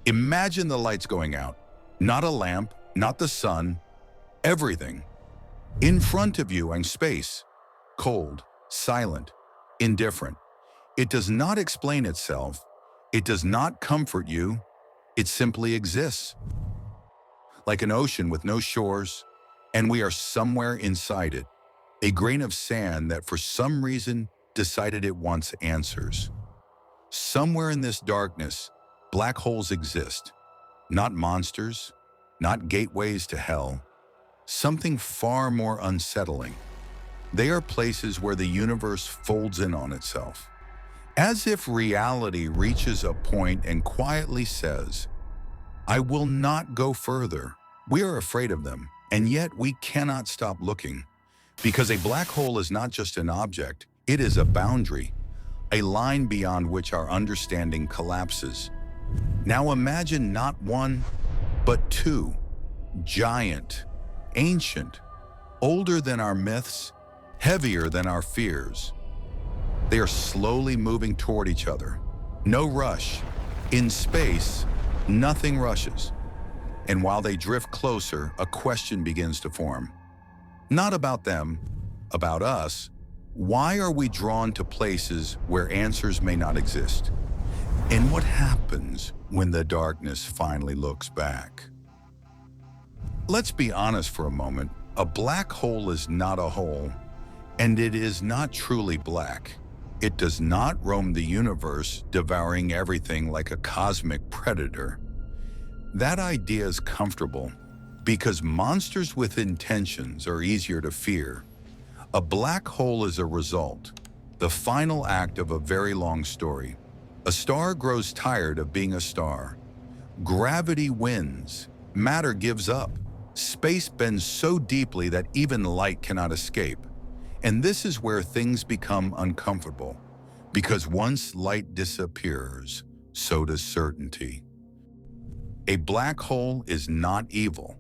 Imagine the lights going out. Not a lamp, not the sun, everything. In front of you in space, cold, silent, indifferent. It does not explain itself. It does not comfort you. It simply exists. Like an ocean with no shores, and we are somewhere inside it. A grain of sand that for some reason decided it wants answers. Somewhere in this darkness, black holes exist. Not monsters, not gateways to hell. Something far more unsettling. They are places where the universe folds in on itself. As if reality reaches a point and quietly says, I will not go further. We are afraid of them, and yet we cannot stop looking. Because a black hole is not just an object, it is a boundary, a line beyond which our understanding collapses. Now imagine not one, but two, giant, ancient, older than our myths, heavier than our fears. They are slowly moving toward each other. No rush. In space, nothing rushes. And while they drift closer, a question begins to form. Not about them, about us. Why are we drawn to places where answers may not exist? And what happens when the darkness finally looks back? Let's be honest for a moment. A black hole is not a hole, and it is not truly black. It does not roam the universe, devouring everything like a cosmic predator. That idea is comfortable because monsters with intentions are easier to fear. A black hole is a result, the final act of a very long story. A star grows tired of being a star. Gravity wins. Matter gives up. Space bends so deeply that even light cannot escape. And this is where things become uncomfortable, because once light disappears, so does certainty. A black hole is not evil.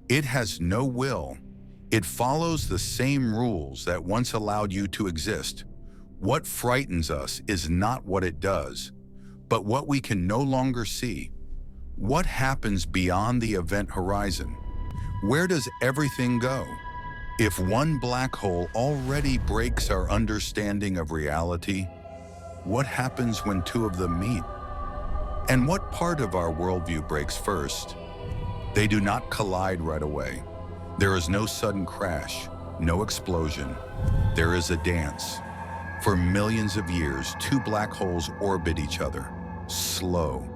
It has no will. It follows the same rules that once allowed you to exist. What frightens us is not what it does, but what we can no longer see. What happens beyond the event horizon? Where does everything go? If one black hole already breaks our understanding of reality, what happens when two of them meet? And what part of our worldview breaks first? They do not collide right away. There is no sudden crash, no explosion. There is a dance. For millions of years, two black holes orbit each other, slow,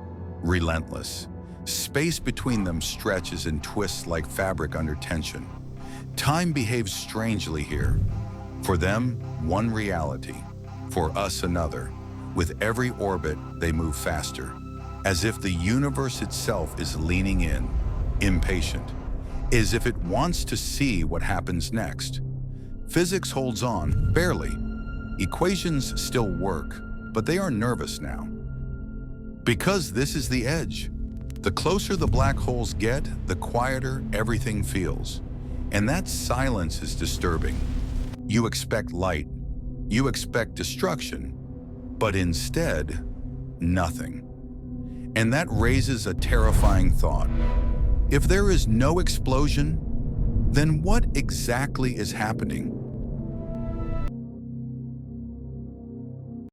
relentless. Space between them stretches and twists like fabric under tension. Time behaves strangely here. For them, one reality. For us, another. With every orbit, they move faster, as if the universe itself is leaning in, impatient, as if it wants to see what happens next. Physics holds on, barely. Equations still work, but they are nervous now. Because this is the edge. The closer the black holes get, the quieter everything feels. And that silence is disturbing. You expect light, you expect destruction, but instead, nothing. And that raises a terrifying thought. If there is no explosion, then what exactly is happening?